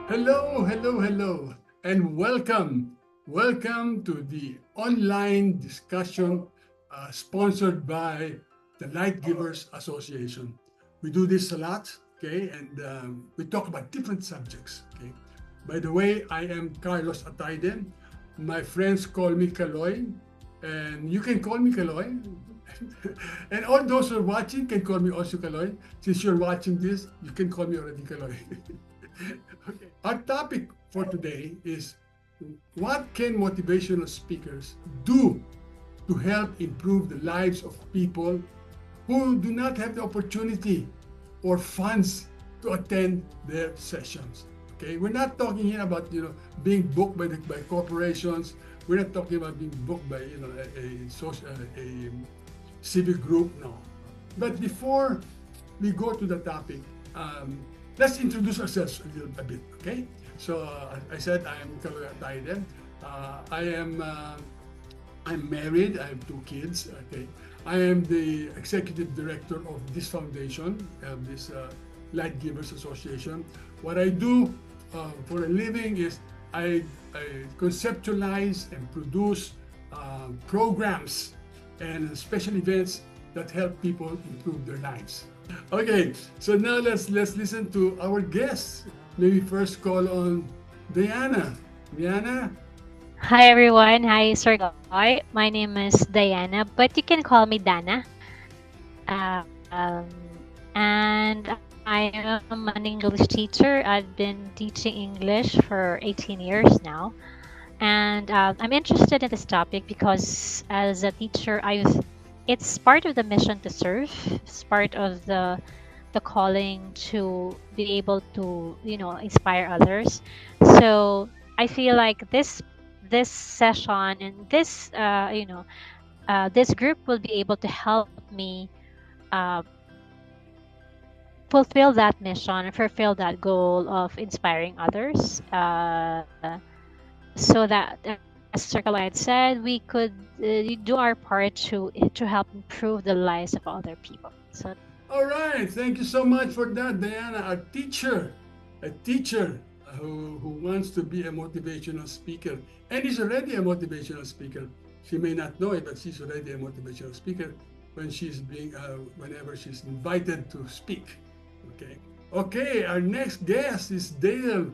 Hello, hello, hello, and welcome. Welcome to the online discussion sponsored by the Light Givers Association. We do this a lot, okay, and we talk about different subjects, okay. By the way, I am Carlos Atayde. My friends call me Kaloy, and you can call me Kaloy. And all those who are watching can call me also Kaloy. Since you're watching this, you can call me already Kaloy. Okay. Our topic for today is what can motivational speakers do to help improve the lives of people who do not have the opportunity or funds to attend their sessions. Okay, we're not talking here about being booked by corporations. We're not talking about being booked by a social a civic group. No, but before we go to the topic, let's introduce ourselves a bit. Okay, so I said I am Carlos Atayde. I am I'm married. I have two kids. Okay, I am the executive director of this foundation, this Light Givers Association. What I do for a living is I conceptualize and produce programs and special events that help people improve their lives. Okay, so now let's listen to our guests. Maybe first call on Diana. Diana. Hi everyone. Hi Sir Goy. My name is Diana, but you can call me Dana. And I am an English teacher. I've been teaching English for 18 years now. And I'm interested in this topic because as a teacher, it's part of the mission to serve. It's part of the calling to be able to inspire others. So I feel like this session and this group will be able to help me uh, fulfill that mission, fulfill that goal of inspiring others. So that, as Circle had said, we could do our part to help improve the lives of other people. So All right, thank you so much for that, Diana. A teacher who wants to be a motivational speaker and is already a motivational speaker. She may not know it, but she's already a motivational speaker whenever she's invited to speak. Okay. Okay, our next guest is Dale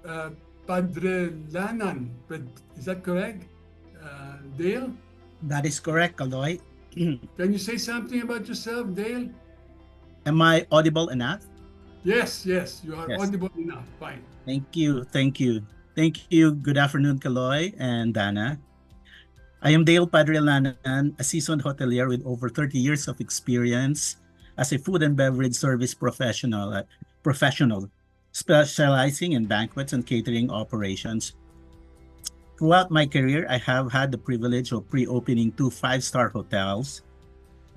uh, Padrelanan. Is that correct? Dale, That is correct, Kaloy. can you say something about yourself, Dale? Am I audible enough? Yes, yes, you are Yes. audible enough. Fine. Thank you. Thank you. Thank you. Good afternoon, Kaloy and Dana. I am Dale Padrilanan, a seasoned hotelier with over 30 years of experience as a food and beverage service professional specializing in banquets and catering operations. Throughout my career, I have had the privilege of pre-opening two five-star hotels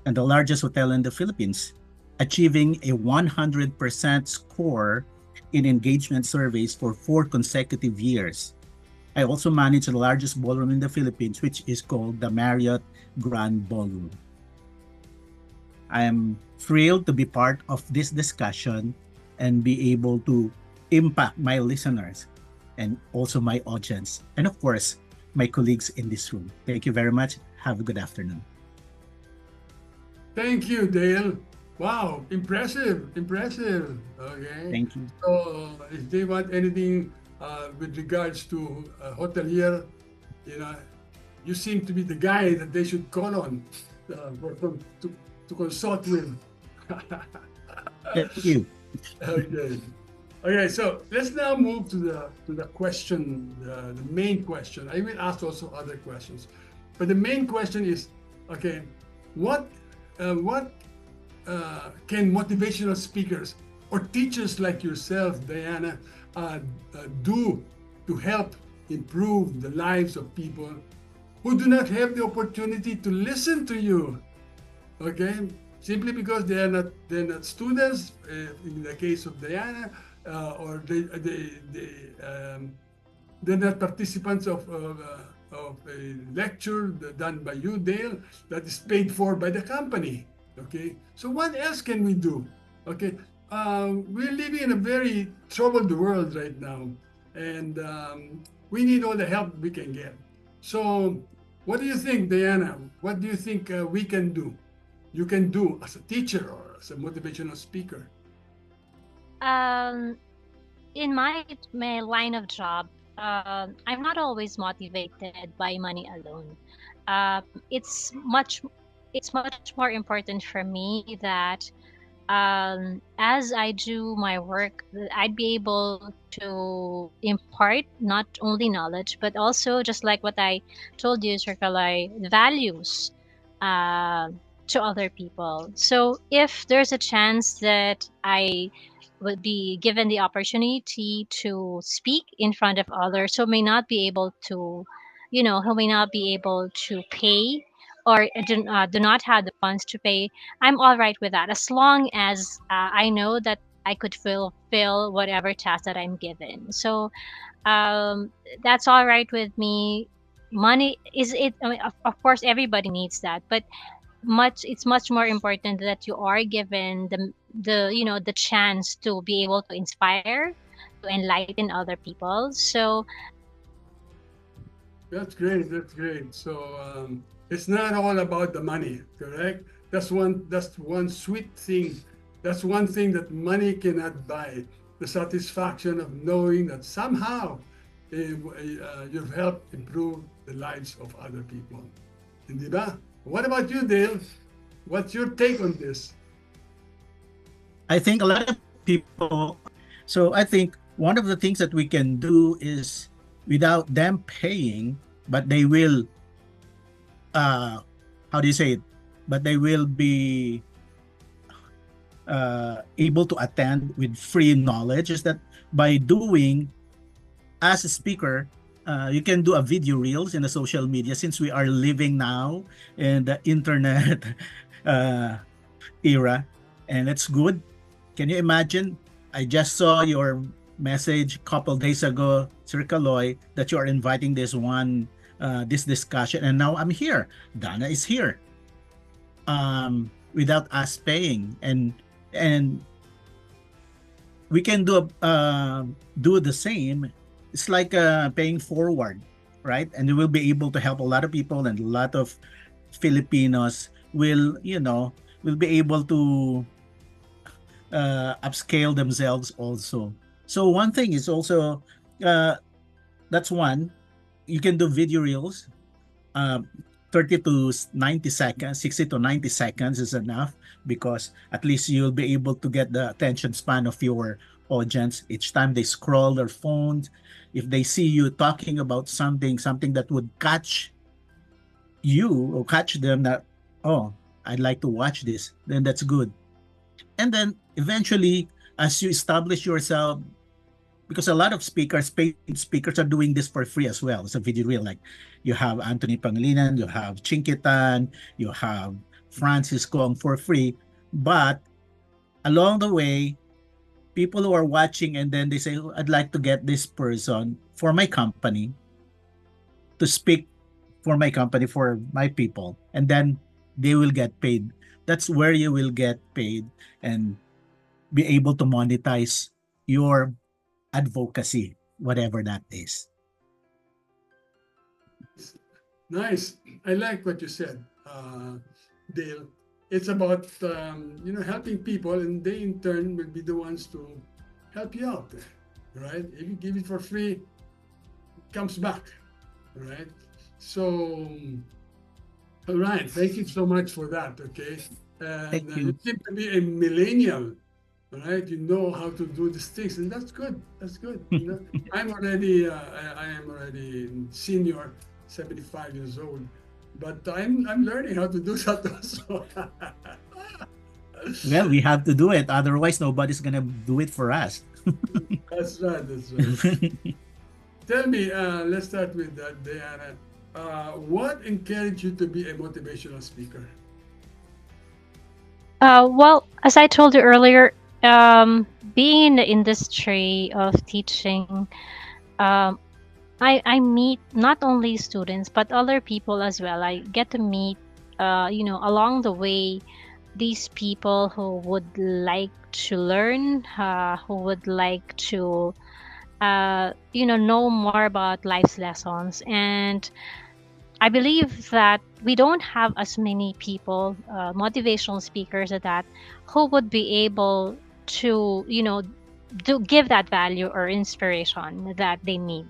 and the largest hotel in the Philippines, achieving a 100% score in engagement surveys for 4 consecutive years. I also manage the largest ballroom in the Philippines, which is called the Marriott Grand Ballroom. I am thrilled to be part of this discussion and be able to impact my listeners and also my audience, and of course, my colleagues in this room. Thank you very much. Have a good afternoon. Thank you, Dale. Wow, impressive, impressive. Okay. Thank you. So, if they want anything with regards to hotelier, you know, you seem to be the guy that they should call on to consult with. Thank you. Okay. Okay, so let's now move to the question, the main question. I will ask also other questions, but the main question is, okay, what what can motivational speakers or teachers like yourself, Diana, do to help improve the lives of people who do not have the opportunity to listen to you? Okay, simply because they're not students. In the case of Diana, or they're not participants of a lecture done by you, Dale, that is paid for by the company. Okay, so what else can we do? Okay, we're living in a very troubled world right now, and we need all the help we can get. So, what do you think, Diana? What do you think we can do? You can do as a teacher or as a motivational speaker? Um, in my line of job, I'm not always motivated by money alone. It's much more important for me that as I do my work, I'd be able to impart not only knowledge, but also just like what I told you, Circle, values uh, to other people. So if there's a chance that I would be given the opportunity to speak in front of others, who may not be able to, who may not be able to pay or do not have the funds to pay, I'm all right with that as long as I know that I could fulfill whatever task that I'm given. So that's all right with me. Money is it. I mean, of course, everybody needs that, but it's much more important that you are given the chance to be able to inspire, to enlighten other people. So That's great. That's great. So it's not all about the money, correct? That's one sweet thing. That's one thing that money cannot buy. The satisfaction of knowing that somehow you've helped improve the lives of other people. Hindi ba? What about you, Dale? What's your take on this? I think a lot of people. So I think one of the things that we can do is without them paying, but they will, how do you say it? But they will be able to attend with free knowledge. Is that by doing as a speaker, you can do a video reels in the social media since we are living now in the internet era, and it's good. Can you imagine? I just saw your message a couple days ago, Sir Kaloy, that you are inviting this discussion, and now I'm here. Dana is here, without us paying, and we can do the same. It's like paying forward, right? And you will be able to help a lot of people, and a lot of Filipinos will be able to upscale themselves also. So one thing is also that's one. You can do video reels. Uh, 30 to 90 seconds, 60 to 90 seconds is enough because at least you'll be able to get the attention span of your audience each time they scroll their phones. If they see you talking about something that would catch you or catch them that, oh, I'd like to watch this, then that's good. And then eventually, as you establish yourself, because a lot of paid speakers are doing this for free as well. It's a video reel. Like you have Anthony Pangilinan, you have Chinkitan, you have Francis Kong for free. But along the way, people who are watching and then they say, "Oh, I'd like to get this person for my company to speak for my company, for my people." And then they will get paid. That's where you will get paid and be able to monetize your advocacy, whatever that is. Nice. I like what you said, Dale. It's about helping people, and they in turn will be the ones to help you out, right? If you give it for free, it comes back, right? So, all right. Thank you so much for that. Okay, and Thank you you. seem to be a millennial, right? You know how to do these things, and that's good. That's good. I'm already, I am already senior, 75 years old, but I'm learning how to do that also. Well, we have to do it. Otherwise, nobody's gonna do it for us. That's right. That's right. Tell me, let's start with Diana. What encouraged you to be a motivational speaker? well, as I told you earlier, being in the industry of teaching, um, I meet not only students but other people as well. I get to meet, along the way, these people who would like to learn, who would like to know more about life's lessons. And I believe that we don't have as many people, motivational speakers at that, who would be able to, give that value or inspiration that they need.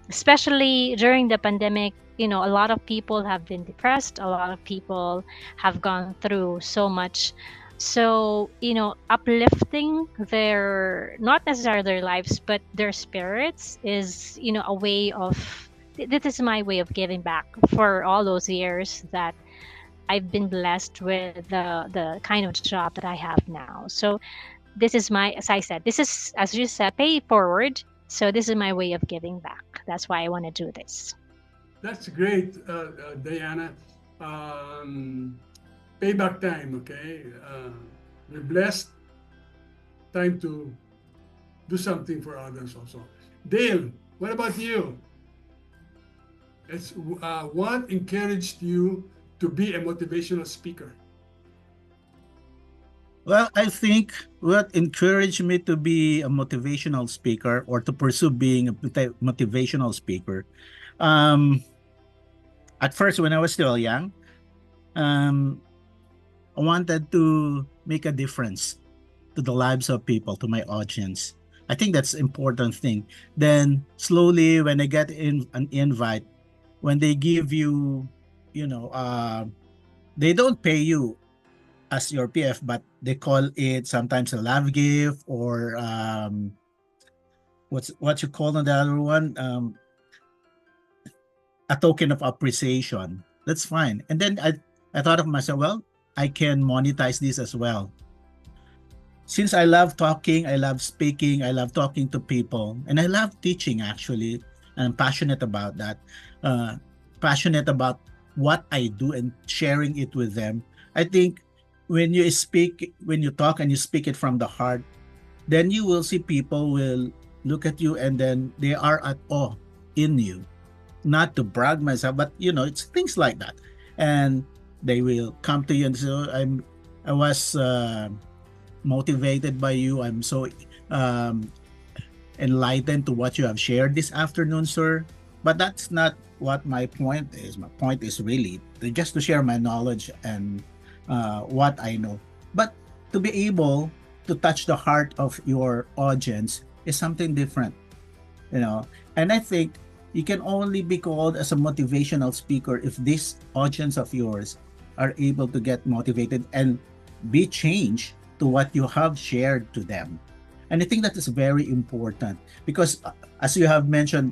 Especially during the pandemic, a lot of people have been depressed. A lot of people have gone through so much. So, uplifting their, not necessarily their lives, but their spirits is, a way of, this is my way of giving back for all those years that I've been blessed with the kind of job that I have now. So this is my, as I said, this is, as you said, pay forward. So this is my way of giving back. That's why I want to do this. That's great, Diana. Um, Payback time, okay? We're blessed. Time to do something for others also. Dale, what about you? It's, what encouraged you to be a motivational speaker? Well, I think what encouraged me to be a motivational speaker or to pursue being a motivational speaker, um, at first when I was still young, um, I wanted to make a difference to the lives of people, to my audience. I think that's important thing. Then slowly, when I get in an invite, when they give you, you know, they don't pay you as your PF, but they call it sometimes a love gift or what you call on the other one, a token of appreciation. That's fine. And then I thought of myself, well, I can monetize this as well. Since I love talking, I love speaking, I love talking to people, and I love teaching actually, and I'm passionate about that. Uh, Passionate about what I do and sharing it with them. I think when you speak, when you talk and you speak it from the heart, then you will see people will look at you and then they are at awe in you. Not to brag myself, but it's things like that, and they will come to you and say, "Oh, I was motivated by you. I'm so um, enlightened to what you have shared this afternoon, sir." But that's not what my point is. My point is really just to share my knowledge and what I know. But to be able to touch the heart of your audience is something different, you know. And I think you can only be called as a motivational speaker if this audience of yours are able to get motivated and be changed to what you have shared to them. And I think that is very important because, as you have mentioned,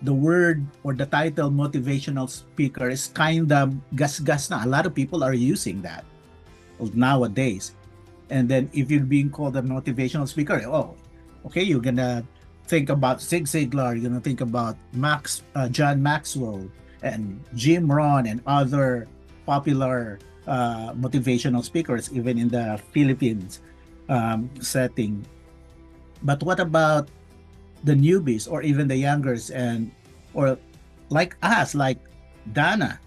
the word or the title motivational speaker is kind of gas na. A lot of people are using that nowadays. And then if you're being called a motivational speaker, oh, okay, you're gonna think about Zig Ziglar, you're gonna think about John Maxwell and Jim Rohn and other popular motivational speakers, even in the Philippines setting. But what about the newbies or even the youngers or like us, like Dana,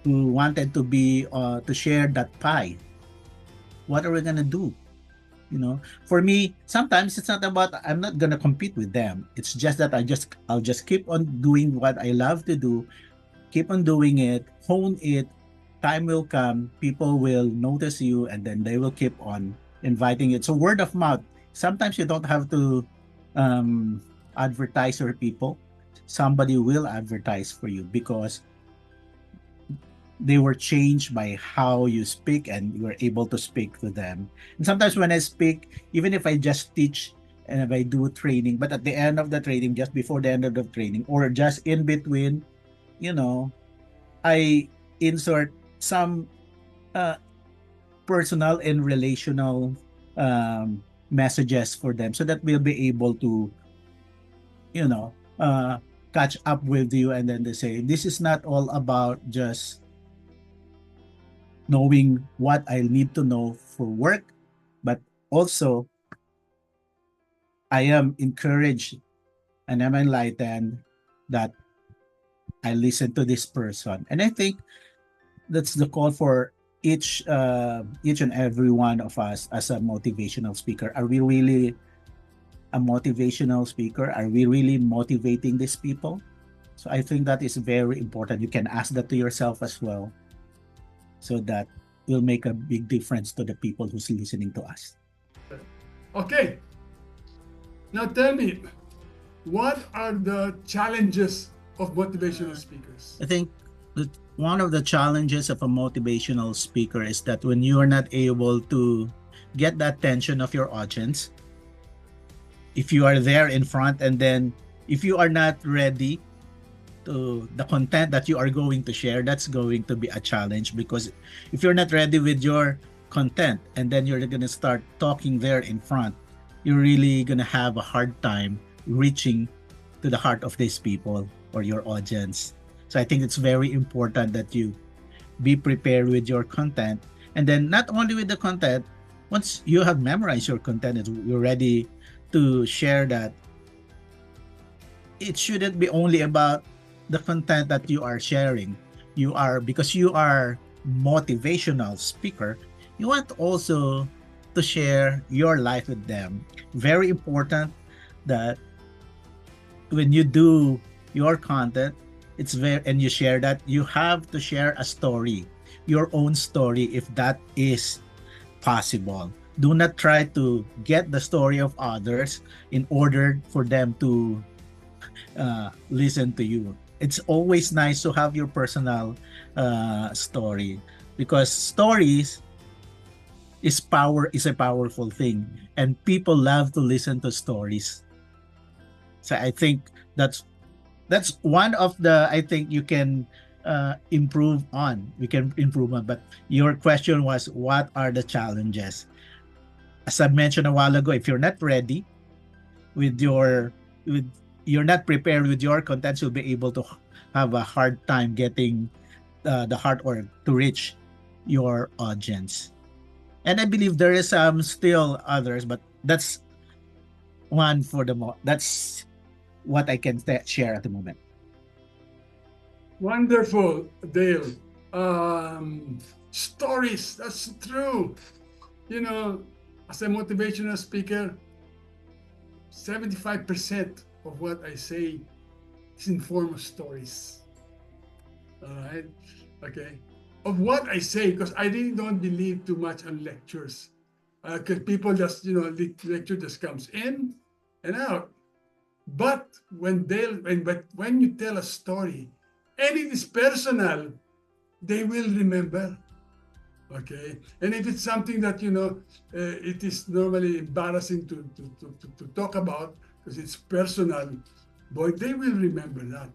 who wanted to be to share that pie? What are we gonna do? For me, sometimes it's not about I'm not gonna compete with them. It's just that I'll just keep on doing what I love to do, keep on doing it, hone it. Time will come, people will notice you, and then they will keep on inviting it. So word of mouth. Sometimes you don't have to advertise your people. Somebody will advertise for you because they were changed by how you speak and you were able to speak to them. And sometimes when I speak, even if I just teach and if I do training, but at the end of the training, just before the end of the training, or just in between, I insert some personal and relational messages for them so that we'll be able to, you know, uh, catch up with you. And then they say, this is not all about just knowing what I need to know for work, but also I am encouraged and I'm enlightened that I listen to this person. And I think that's the call for each and every one of us as a motivational speaker, are we really a motivational speaker? Are we really motivating these people? So I think that is very important. You can ask that to yourself as well, so that will make a big difference to the people who's listening to us. Okay, now tell me, what are the challenges of motivational speakers? I think that one of the challenges of a motivational speaker is that when you are not able to get the attention of your audience, if you are there in front and then if you are not ready to the content that you are going to share, that's going to be a challenge, because if you're not ready with your content and then you're going to start talking there in front, you're really going to have a hard time reaching to the heart of these people or your audience. So I think it's very important that you be prepared with your content, and then not only with the content, once you have memorized your content and you're ready to share that, it shouldn't be only about the content that you are sharing. You are, because you are motivational speaker, you want also to share your life with them. Very important that when you do your content, it's very, and you share that, you have to share a story, your own story, if that is possible. Do not try to get the story of others in order for them to listen to you. It's always nice to have your personal story, because stories is a powerful thing, and people love to listen to stories. So I think that's one of the, I think you can improve on. We can improve on. But your question was, what are the challenges? As I mentioned a while ago, if you're not ready with your with you're not prepared with your contents, you'll be able to have a hard time getting the heart, or to reach your audience. And I believe there is still others, but that's one for that's what I can share at the moment. Wonderful, Dale. Stories, that's true. You know, as a motivational speaker, 75% of what I say is in form of stories. All right. Okay. Of what I say, because I really don't believe too much on lectures. Because people just, lecture just comes in and out. But when you tell a story, and it is personal, they will remember. Okay. And if it's something that, it is normally embarrassing to talk about because it's personal, boy, they will remember that.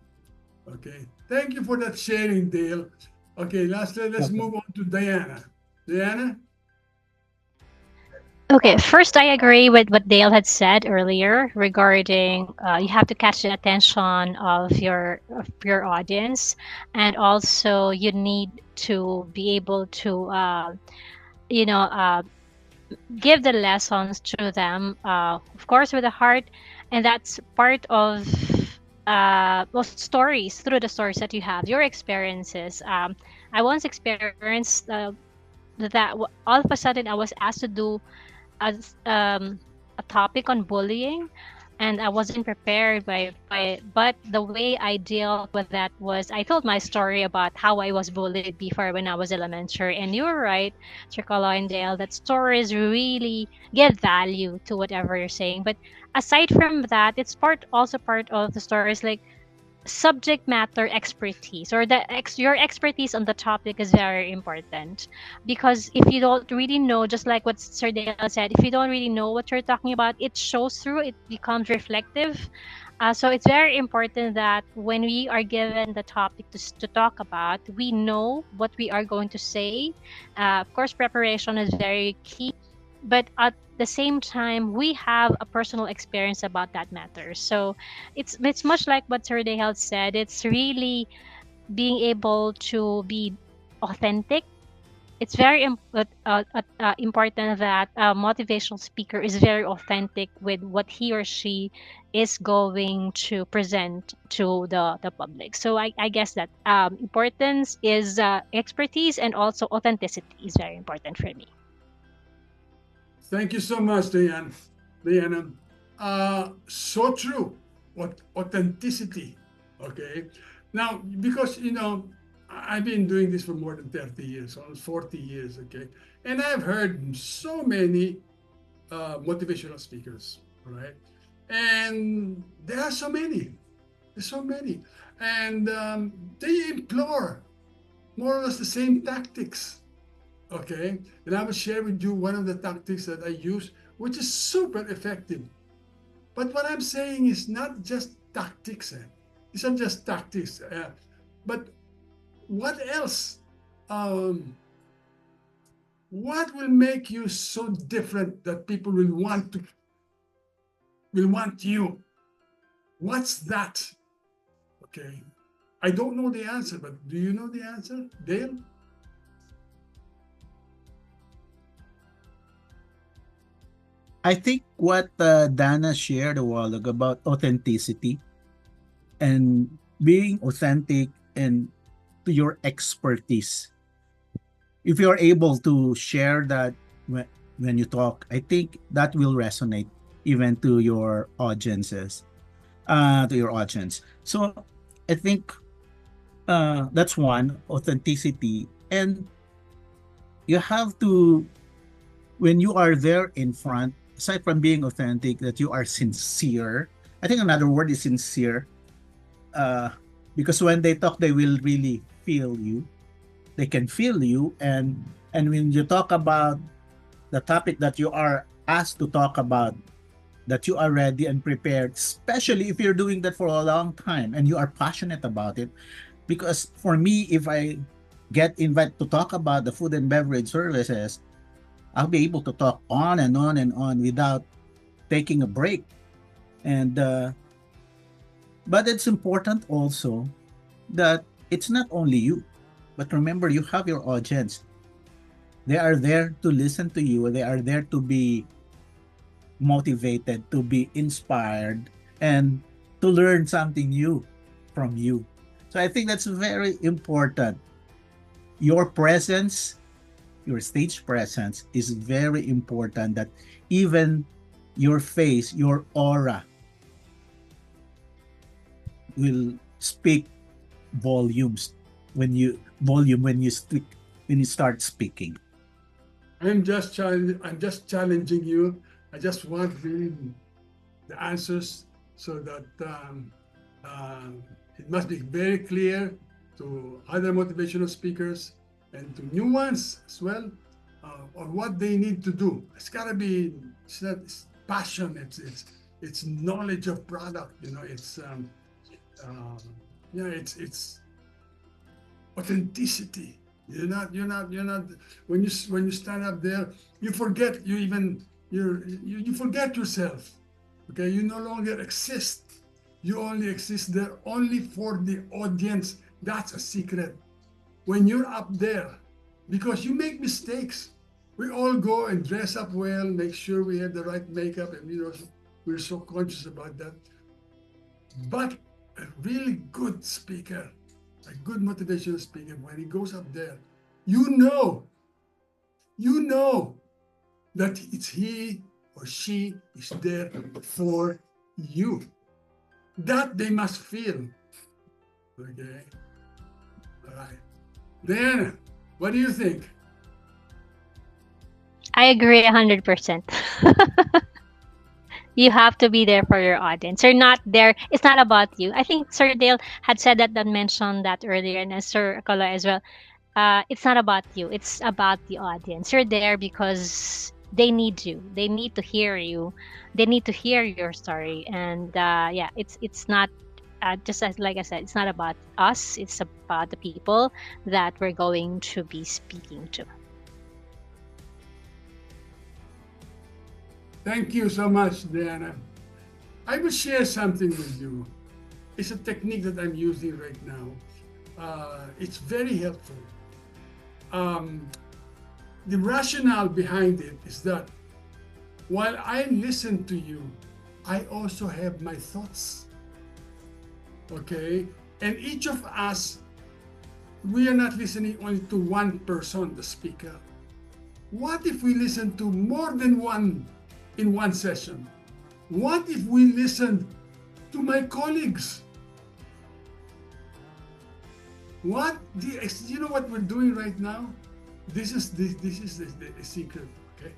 Okay. Thank you for that sharing, Dale. Okay, let's move on to Diana. Diana? Okay, first I agree with what Dale had said earlier regarding you have to catch the attention of your audience, and also you need to be able to you know uh, give the lessons to them, of course with the heart, and that's part of well, stories, through the stories that you have, your experiences. I once experienced that all of a sudden I was asked to do as a topic on bullying, and I wasn't prepared but the way I dealt with that was I told my story about how I was bullied before when I was elementary. And you're right, Chircolo and Dale, that stories really give value to whatever you're saying. But aside from that, it's also part of the stories, like subject matter expertise, or your expertise on the topic is very important, because if you don't really know, just like what Sir Dale said, if you don't really know what you're talking about, it shows through, it becomes reflective. So it's very important that when we are given the topic to talk about, we know what we are going to say. Of course, preparation is very key, but at the same time, we have a personal experience about that matter. So it's much like what Sir Dale said. It's really being able to be authentic, it's very important that a motivational speaker is very authentic with what he or she is going to present to the public. So I guess that importance is expertise, and also authenticity is very important for me. Thank you so much, Diane. Diana. So true. What authenticity. Okay. Now, because I've been doing this for more than 30 years, almost 40 years. Okay, and I've heard so many motivational speakers. Right, and there are so many. There's so many, and they implore more or less the same tactics. Okay, and I will share with you one of the tactics that I use, which is super effective. But what I'm saying is not just tactics. It's not just tactics. But what else? Um, what will make you so different that people will want you? What's that? Okay, I don't know the answer, but do you know the answer, Dale? I think what Dana shared a while ago about authenticity and being authentic and to your expertise. If you're able to share that when you talk, I think that will resonate even to your audiences, to your audience. So I think that's one, authenticity. And you have to, when you are there in front, aside from being authentic, that you are sincere. I think another word is sincere, uh, because when they talk, they will really feel you. They can feel you, and when you talk about the topic that you are asked to talk about, that you are ready and prepared, especially if you're doing that for a long time and you are passionate about it. Because for me, if I get invited to talk about the food and beverage services, I'll be able to talk on and on and on without taking a break. And but it's important also that it's not only you, but remember you have your audience. They are there to listen to you. They are there to be motivated, to be inspired, and to learn something new from you. So I think that's very important. Your presence, your stage presence is very important, that even your face, your aura will speak volume when you speak, when you start speaking. I'm just challenging you. I just want really the answers so that it must be very clear to other motivational speakers and to new ones as well on what they need to do. It's gotta be it's passion. It's knowledge of product. It's um, it's authenticity. You're not when you stand up there, you forget you forget yourself. Okay, you no longer exist. You only exist there only for the audience. That's a secret. When you're up there, because you make mistakes. We all go and dress up well, make sure we have the right makeup, and we're so conscious about that. But a really good speaker, a good motivational speaker, when he goes up there, you know that it's he or she is there for you. That they must feel. Okay. All right. Diana, what do you think? I agree 100%. You have to be there for your audience. You're not there. It's not about you. I think Sir Dale had said that mentioned that earlier, and Sir Akala as well. It's not about you. It's about the audience. You're there because they need you. They need to hear you. They need to hear your story. And yeah, it's not just as like I said. It's not about us. It's about the people that we're going to be speaking to. Thank you so much, Diana. I will share something with you. It's a technique that I'm using right now. It's very helpful. Um, the rationale behind it is that while I listen to you, I also have my thoughts. Okay? And each of us, we are not listening only to one person, the speaker. What if we listen to more than one in one session? What if we listen to my colleagues? You know what we're doing right now? This is the secret. Okay,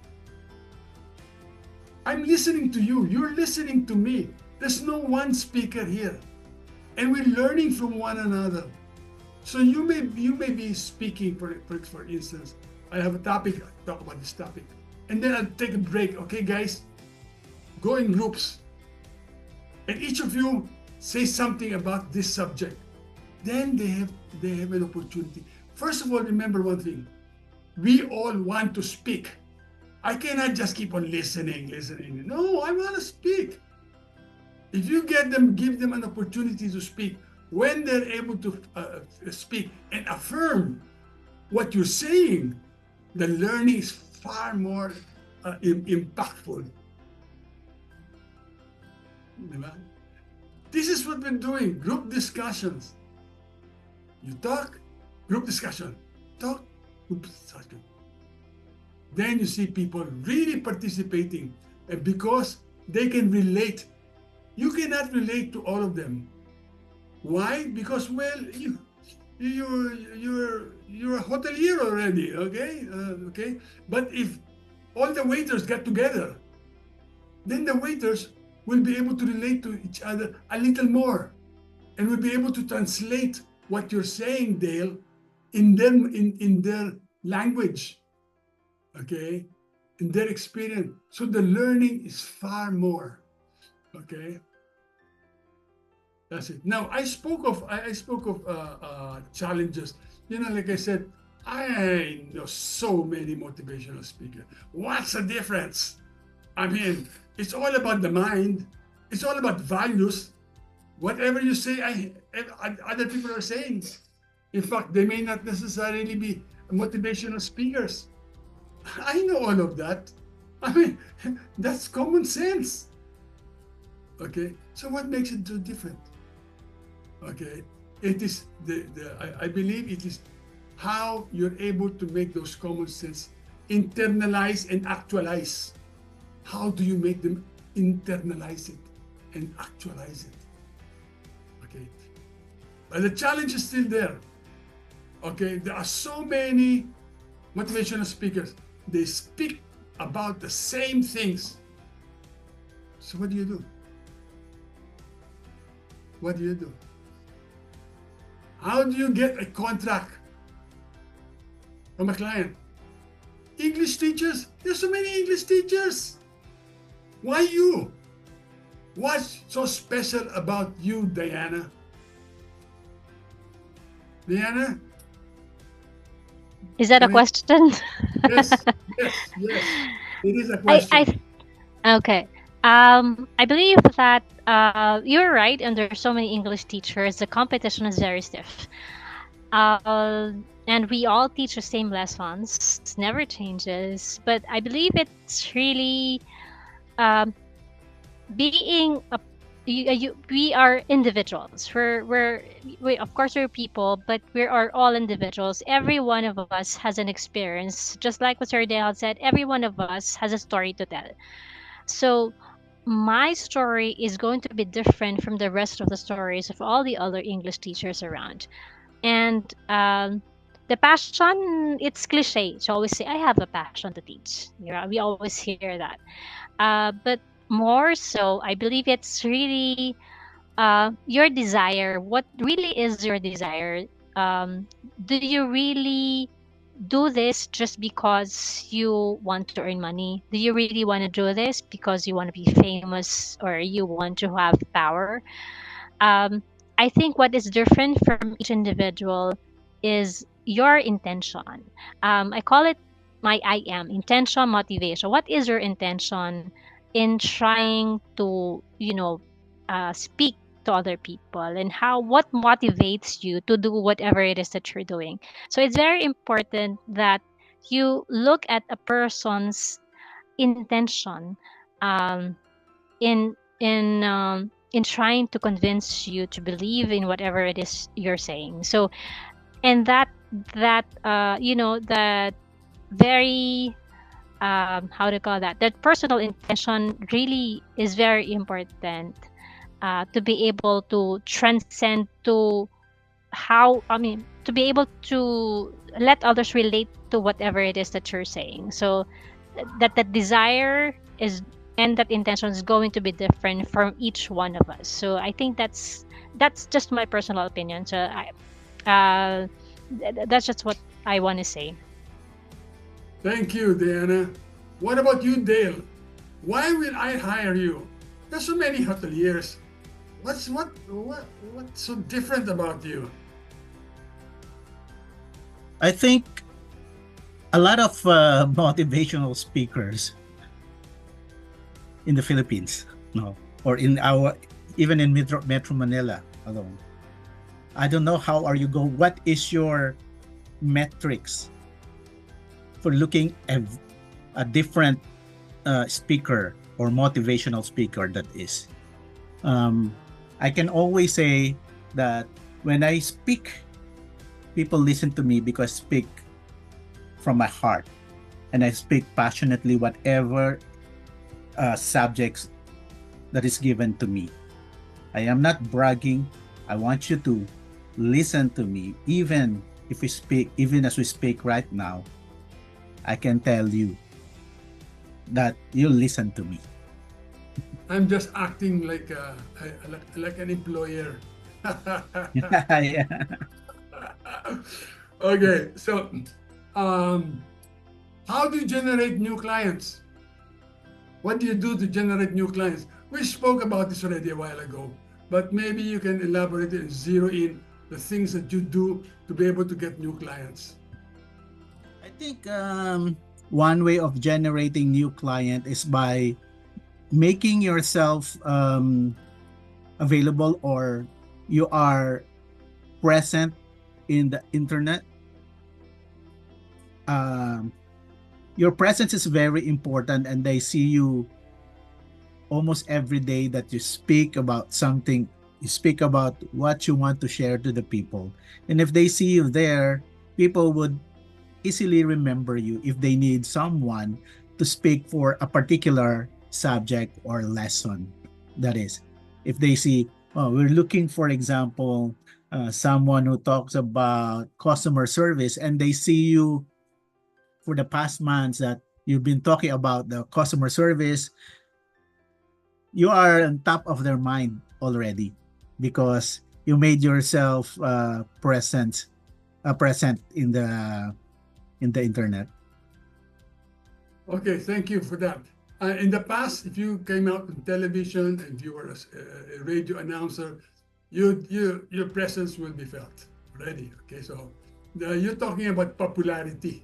I'm listening to you. You're listening to me. There's no one speaker here, and we're learning from one another. So you may be speaking for instance. I have a topic. I talk about this topic, and then I'll take a break. Okay, guys, go in groups, and each of you say something about this subject. Then they have an opportunity. First of all, remember one thing: we all want to speak. I cannot just keep on listening. No, I want to speak. If you give them an opportunity to speak, when they're able to speak and affirm what you're saying, the learning is far more impactful. This is what we're doing, group discussions. You talk, group discussion. Talk, group discussion. Then you see people really participating, and because they can relate. You cannot relate to all of them. Why? Because, well, you're a hotelier already, okay? Okay. But if all the waiters get together, then the waiters will be able to relate to each other a little more, and will be able to translate what you're saying, Dale, in their language, okay, in their experience. So the learning is far more, okay. That's it. Now I spoke of challenges. You know, like I said, I know so many motivational speakers. What's the difference? I mean, it's all about the mind. It's all about values. Whatever you say, other people are saying. In fact, they may not necessarily be motivational speakers. I know all of that. I mean, that's common sense. Okay, so what makes it so different? Okay, it is I believe it is how you're able to make those common sense internalize and actualize. How do you make them internalize it and actualize it? Okay, but the challenge is still there. Okay, there are so many motivational speakers. They speak about the same things. So what do you do? What do you do? How do you get a contract from a client? English teachers, there's so many English teachers. Why you? What's so special about you, Diana? Diana? Is that a question? Yes, yes. It is a question. Okay. I believe that you're right, and there are so many English teachers. The competition is very stiff. And we all teach the same lessons. It never changes. But I believe it's really being a we are individuals. We of course we're people, but we are all individuals. Every one of us has an experience. Just like what Sir Dale said, every one of us has a story to tell. So my story is going to be different from the rest of the stories of all the other English teachers around. And the passion, it's cliche to always say, I have a passion to teach. We always hear that. But more so, I believe it's really your desire. What really is your desire? Do you really do this just because you want to earn money? Do you really want to do this because you want to be famous or you want to have power? I think what is different from each individual is your intention. I call it my IM, intention, motivation. What is your intention in trying to, speak to other people, and what motivates you to do whatever it is that you're doing? So it's very important that you look at a person's intention in in trying to convince you to believe in whatever it is you're saying. So, and that very how to call that personal intention really is very important to be able to transcend to how, I mean, to be able to let others relate to whatever it is that you're saying. So that desire is, and that intention is going to be different from each one of us. So I think that's just my personal opinion. So that's just what I want to say. Thank you, Diana. What about you, Dale? Why will I hire you? There's so many hoteliers. What's so different about you? I think a lot of motivational speakers in the Philippines, no, or in our, even in Metro Manila alone. I don't know how are you go. What is your metrics for looking at a different speaker or motivational speaker that is? I can always say that when I speak, people listen to me because I speak from my heart and I speak passionately whatever subjects that is given to me. I am not bragging. I want you to listen to me. Even if we speak, even as we speak right now, I can tell you that you listen to me. I'm just acting like like an employer. Yeah. Okay, so how do you generate new clients? What do you do to generate new clients? We spoke about this already a while ago, but maybe you can elaborate and zero in the things that you do to be able to get new clients. I think one way of generating new client is by making yourself available, or you are present in the internet. Your presence is very important, and they see you almost every day that you speak about something. You speak about what you want to share to the people, and if they see you there, people would easily remember you if they need someone to speak for a particular subject or lesson. That is, if they see, oh, we're looking, for example, someone who talks about customer service, and they see you for the past months that you've been talking about the customer service, you are on top of their mind already because you made yourself present in the internet. Okay, thank you for that. In the past, if you came out on television and you were a radio announcer, your presence will be felt already. Okay, so you're talking about popularity,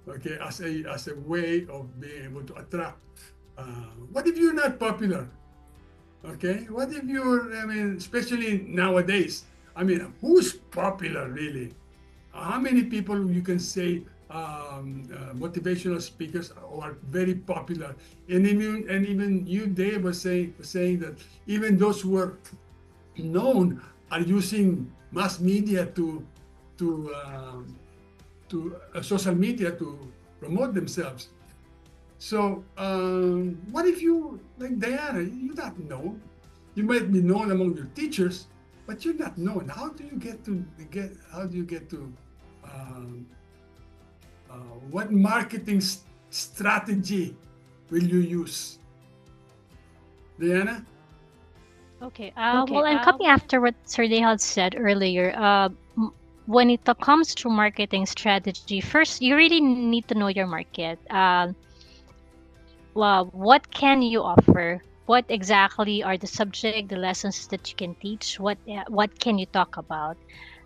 okay, as a way of being able to attract. What if you're not popular? Okay, what if you're? I mean, especially nowadays. I mean, who's popular really? How many people you can say motivational speakers are very popular, and even you, Dave, was saying that even those who are known are using mass media to social media to promote themselves. So what if you, like Diana, you're not known? You might be known among your teachers, but you're not known. How do you get to How do you get to what marketing strategy will you use, Diana? Okay. Well, I'm coming after what Sir Dehal said earlier. When it comes to marketing strategy, first you really need to know your market. Well, what can you offer? What exactly are the subject, the lessons that you can teach? What can you talk about?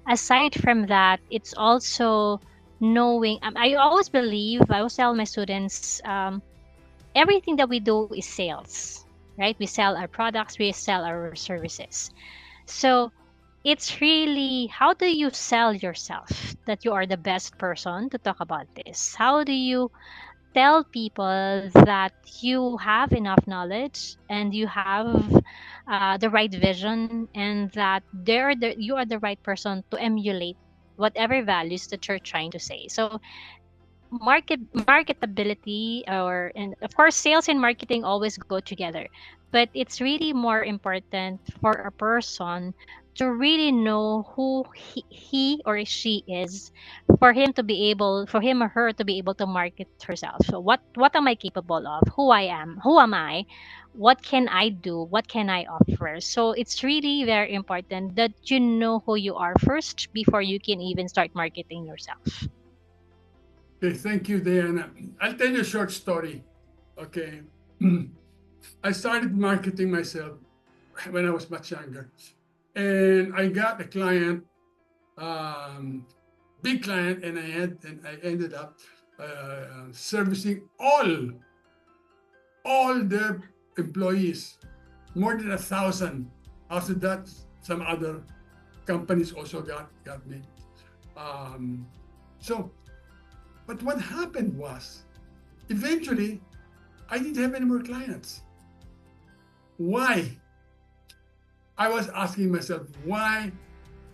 Aside from that, it's also knowing. I always believe. I always tell my students, everything that we do is sales, right? We sell our products, we sell our services. So it's really, how do you sell yourself that you are the best person to talk about this? How do you tell people that you have enough knowledge and you have the right vision, and that you are the right person to emulate whatever values that you're trying to say? So marketability, or, and of course sales and marketing always go together, but it's really more important for a person to really know who he or she is, for him or her to be able to market herself. So what am I capable of, who am I, what can I do, what can I offer? So it's really very important that you know who you are first before you can even start marketing yourself. Okay, thank you, Diana. I'll tell you a short story. Okay. I started marketing myself when I was much younger. And I got a client, um, big client, and I ended up servicing all their employees, more than 1,000. After that, some other companies also got me. Um, so, but what happened was, eventually, I didn't have any more clients. Why? I was asking myself why,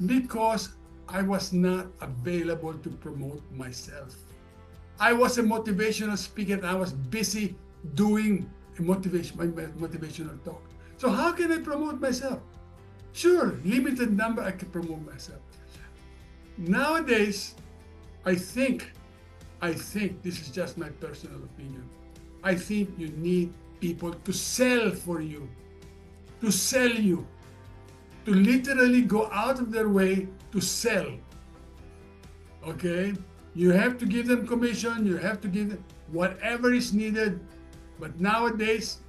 because I was not available to promote myself. I was a motivational speaker and I was busy doing my motivational talk. So how can I promote myself? Sure, limited number I can promote myself. Nowadays, I think this is just my personal opinion. I think you need people to sell for you, to sell you, to literally go out of their way to sell. Okay? You have to give them commission, you have to give them whatever is needed. But nowadays,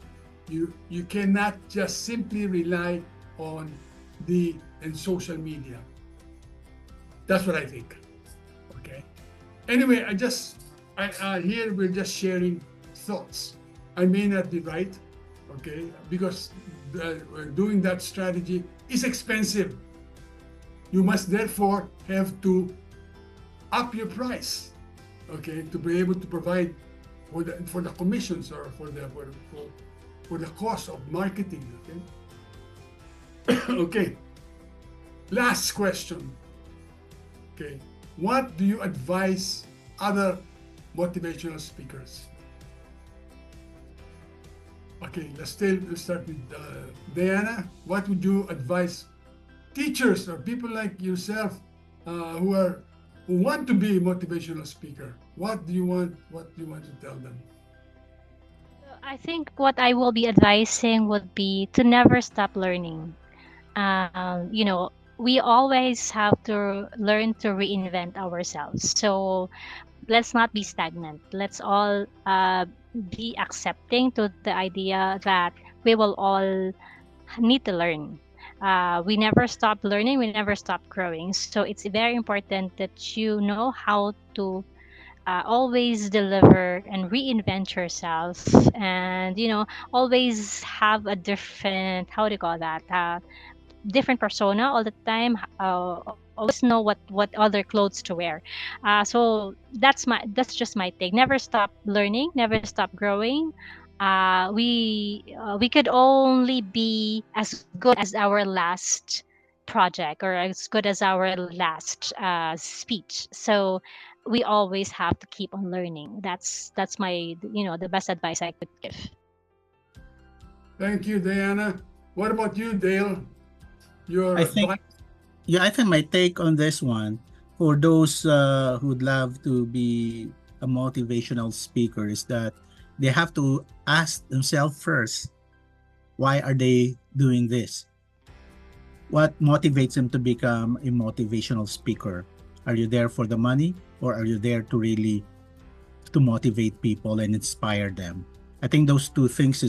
you cannot just simply rely on social media. That's what I think. Okay? Anyway, here we're just sharing thoughts. I may not be right, okay? Because doing that strategy is expensive. You must therefore have to up your price, okay, to be able to provide for the commissions or for the cost of marketing. Okay. Okay. Last question. Okay. What do you advise other motivational speakers? Okay, let's start with Diana. What would you advise teachers or people like yourself who want to be a motivational speaker? What do you want to tell them? I think what I will be advising would be to never stop learning. You know, we always have to learn to reinvent ourselves. So let's not be stagnant. Let's all be accepting to the idea that we will all need to learn. We never stop learning, we never stop growing. So it's very important that you know how to always deliver and reinvent yourself, and always have a different, how do you call that, different persona all the time. Always know what other clothes to wear. So that's just my take. Never stop learning, never stop growing. We could only be as good as our last project, or as good as our last speech. So we always have to keep on learning. That's my, the best advice I could give. Thank you, Diana. What about you, Dale? Your I think, I think my take on this one, for those who'd love to be a motivational speaker, is that they have to ask themselves first, why are they doing this? What motivates them to become a motivational speaker? Are you there for the money, or are you there to really to motivate people and inspire them? I think those two things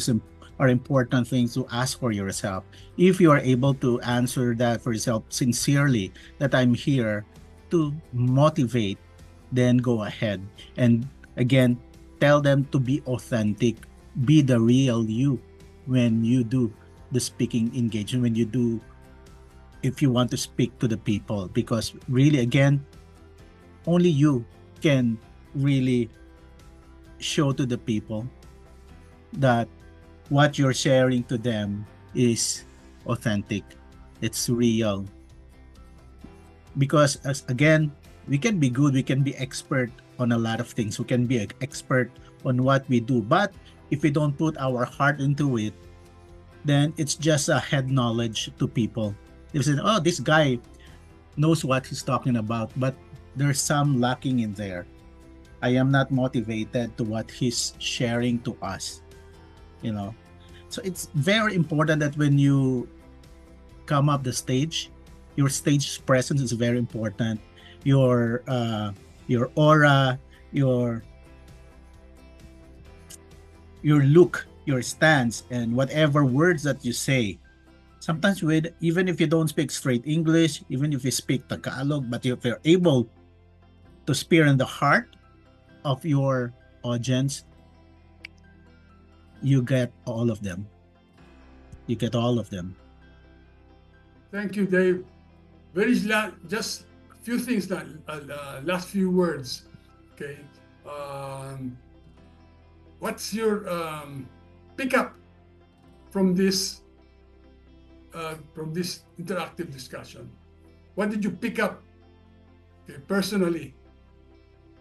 are important things to ask for yourself. If you are able to answer that for yourself sincerely, that I'm here to motivate, then go ahead. And again, tell them to be authentic, be the real you when you do the speaking engagement, when you do if you want to speak to the people, because really, again, only you can really show to the people that what you're sharing to them is authentic, it's real. Because again, we can be good, we can be expert on a lot of things, we can be an expert on what we do, but if we don't put our heart into it, then it's just a head knowledge to people. They say, oh, this guy knows what he's talking about, but there's some lacking in there. I am not motivated to what he's sharing to us, you know. So it's very important that when you come up the stage, your stage presence is very important. Your aura, your look, your stance, and whatever words that you say. Sometimes with even if you don't speak straight English, even if you speak Tagalog, but if you're able to spear in the heart of your audience, you get all of them. You get all of them. Thank you, Dave. Just a few things, last few words. Okay. What's your pickup from this interactive discussion? What did you pick up, okay, personally?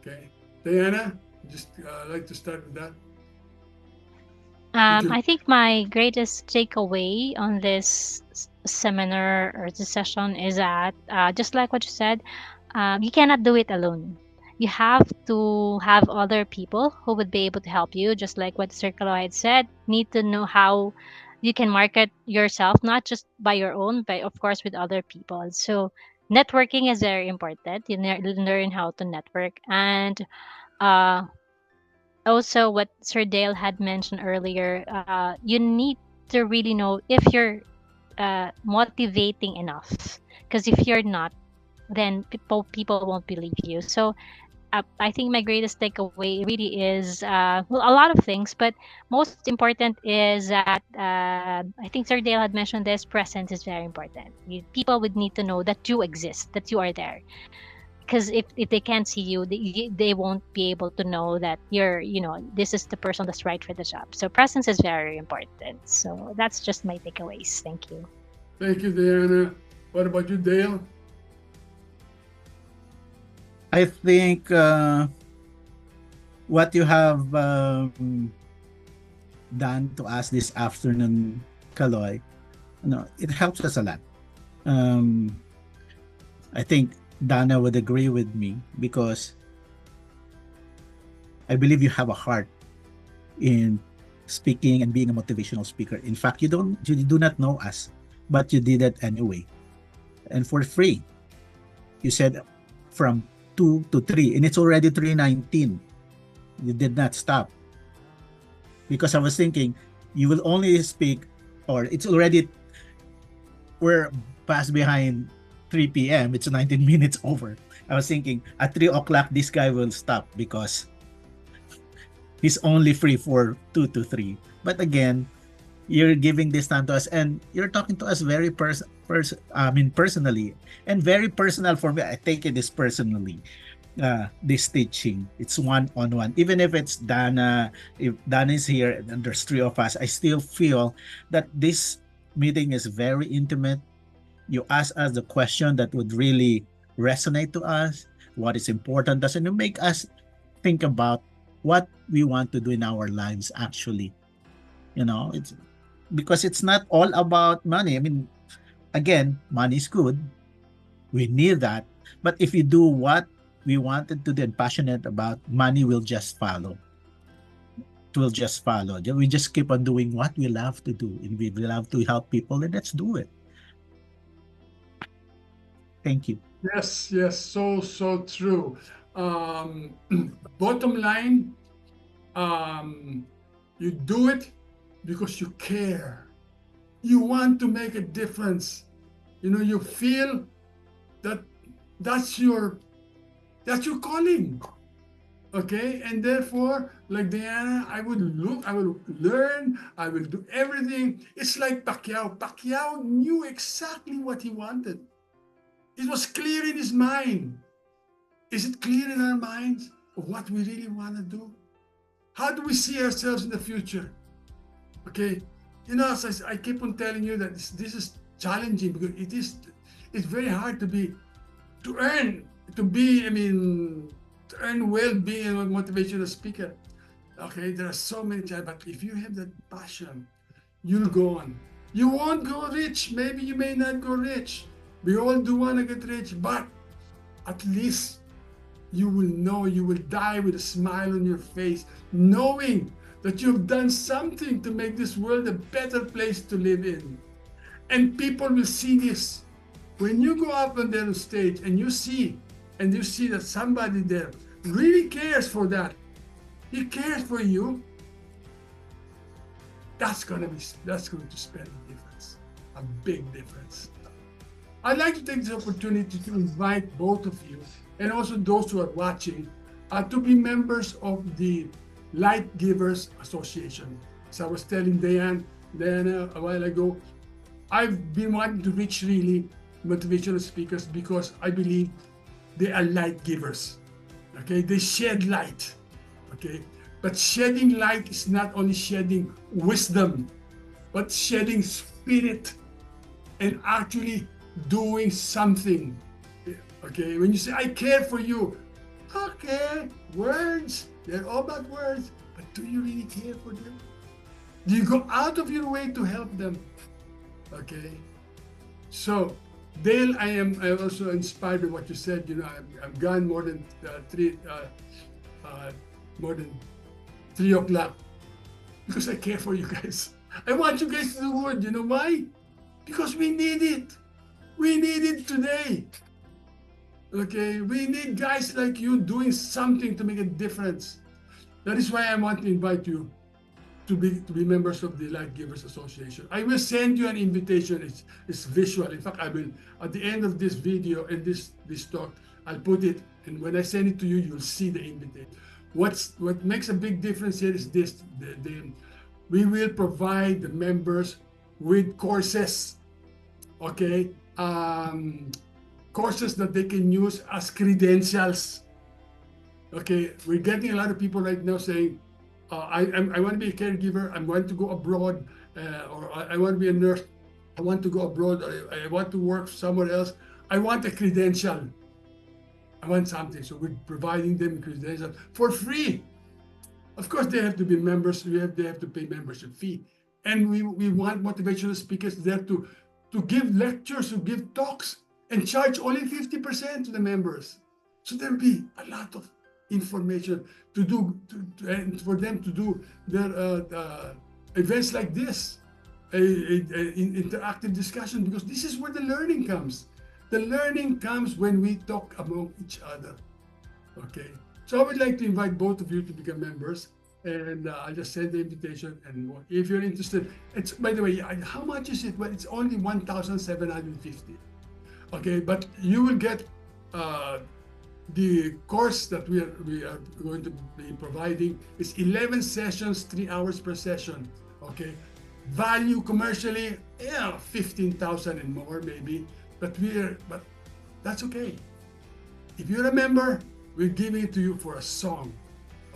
Okay, Diana, just like to start with that. I think my greatest takeaway on this seminar or this session is that, just like what you said, you cannot do it alone. You have to have other people who would be able to help you, just like what Sir Kalo had said. Need to know how you can market yourself, not just by your own, but of course with other people. So networking is very important. You learn how to network, and uh, also what Sir Dale had mentioned earlier, you need to really know if you're motivating enough. Because if you're not, then people won't believe you. So I think my greatest takeaway really is, well, a lot of things, but most important is that, I think Sir Dale had mentioned this, presence is very important. People would need to know that you exist, that you are there. Because if they can't see you, they won't be able to know that this is the person that's right for the job. So presence is very important. So that's just my takeaways. Thank you. Thank you, Diana. What about you, Dale? I think what you have done to us this afternoon, Kaloy, it helps us a lot. I think Dana would agree with me because I believe you have a heart in speaking and being a motivational speaker. In fact, you do not know us, but you did it anyway, and for free. You said from 2 to 3, and it's already 3:19. You did not stop because I was thinking you will only speak, or it's already we're past behind 3 p.m. It's 19 minutes over. I was thinking at 3 o'clock this guy will stop because he's only free for 2 to 3. But again, you're giving this time to us and you're talking to us very personally, and very personal for me. I take it this personally. This teaching, it's one-on-one. Even if it's Dana, if Dana is here and there's 3 of us, I still feel that this meeting is very intimate. You ask us the question that would really resonate to us, what is important to us, and you make us think about what we want to do in our lives actually. It's because it's not all about money. I mean, again, money is good. We need that. But if you do what we wanted to do and passionate about, money will just follow. It will just follow. We just keep on doing what we love to do. And we love to help people, and let's do it. Thank you. Yes, so true. Bottom line, you do it because you care. You want to make a difference. You feel that that's your calling. Okay, and therefore, like Diana, I would look, I will learn, I will do everything. It's like Pacquiao. Pacquiao knew exactly what he wanted. It was clear in his mind. Is it clear in our minds of what we really want to do? How do we see ourselves in the future? Okay, as I keep on telling you that this is challenging because it's very hard to earn, to earn well being a motivational speaker. Okay, there are so many times, but if you have that passion, you'll go on. You won't go rich. Maybe you may not go rich. We all do want to get rich, but at least you will know, you will die with a smile on your face, knowing that you've done something to make this world a better place to live in. And people will see this. When you go up on the stage and you see that somebody there really cares for that, he cares for you, that's going to spell a difference, a big difference. I'd like to take this opportunity to invite both of you and also those who are watching to be members of the Light Givers Association. As I was telling Diana a while ago, I've been wanting to reach really motivational speakers because I believe they are light givers. Okay, they shed light. Okay, but shedding light is not only shedding wisdom, but shedding spirit and actually doing something. Okay, when you say, I care for you, okay, words, they're all about words, but do you really care for them? Do you go out of your way to help them? Okay, so Dale, I am also inspired by what you said. I've gone more than 3 o'clock because I care for you guys. I want you guys to do good. You know why? Because we need it. We need it today. Okay, we need guys like you doing something to make a difference. That is why I want to invite you to be members of the Light Givers Association. I will send you an invitation. It's visual. In fact, I will, at the end of this video and this talk, I'll put it, and when I send it to you, you'll see the invitation. What makes a big difference here is this: we will provide the members with courses, okay, courses that they can use as credentials. Okay, we're getting a lot of people right now saying, I want to be a caregiver, I want to go abroad, or I want to be a nurse, I want to go abroad, I want to work somewhere else, I want a credential, I want something. So we're providing them credentials for free. Of course, they have to be members, they have to pay membership fee. And we want motivational speakers there to give lectures, to give talks, and charge only 50% to the members. So there'll be a lot of information to do, and for them to do their events like this, interactive discussion, because this is where the learning comes. The learning comes when we talk among each other. Okay, so I would like to invite both of you to become members, and I'll just send the invitation. And if you're interested, it's, by the way, how much is it? Well, it's only 1,750. Okay, but you will get the course that we are going to be providing is 11 sessions, 3 hours per session. Okay, value commercially, 15,000 and more maybe, but that's okay. If you're a member, we're giving it to you for a song.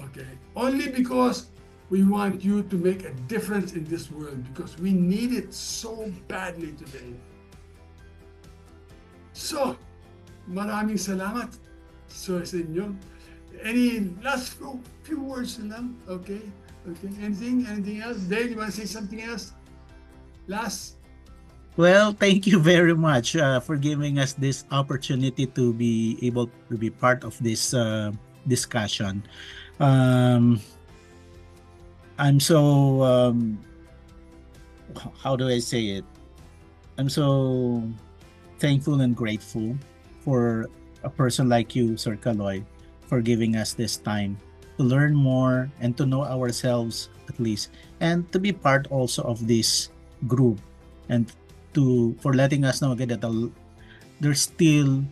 Okay, only because we want you to make a difference in this world, because we need it so badly today. So, maraming salamat sa inyo. Any last few words lang? Okay. Anything else? Dave, you want to say something else? Last? Well, thank you very much for giving us this opportunity to be able to be part of this discussion. I'm so, how do I say it? I'm so thankful and grateful for a person like you, Sir Kaloy, for giving us this time to learn more and to know ourselves at least, and to be part also of this group, and for letting us know again that there's still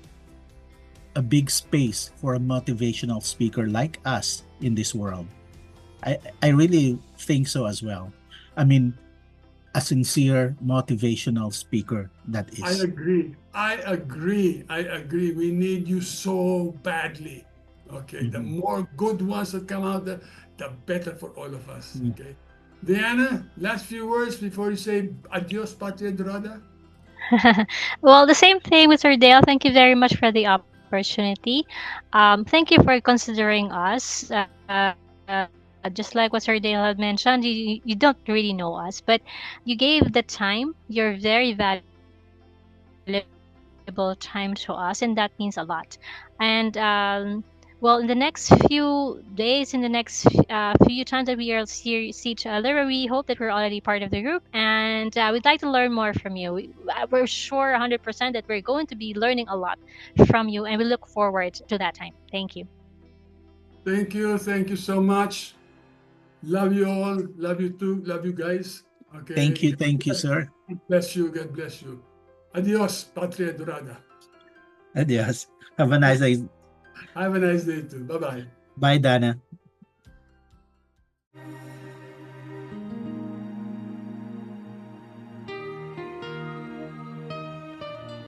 a big space for a motivational speaker like us in this world. I really think so as well. I mean, a sincere motivational speaker that I is. agree. I agree. I agree. We need you so badly. Okay. The Mhm. more good ones that come out, the better for all of us. Mm. Okay. Diana, last few words before you say adios, Patria Dorada. Well, the same thing, Mr. Dale. Thank you very much for the opportunity. Thank you for considering us. Just like what Sir Dale had mentioned, you don't really know us, but you gave the time, your very valuable time to us, and that means a lot. And well, in the next few days, in the next few times that we are see each other, we hope that we're already part of the group, and we'd like to learn more from you. We're sure 100% that we're going to be learning a lot from you, and we look forward to that time. Thank you. Thank you. Thank you so much. Love you all. Love you too. Love you guys. Okay. Thank you, sir. God bless you. God bless you. Adios, Patria Dorada. Adios. Have a nice day. Have a nice day too. Bye bye. Bye, Dana.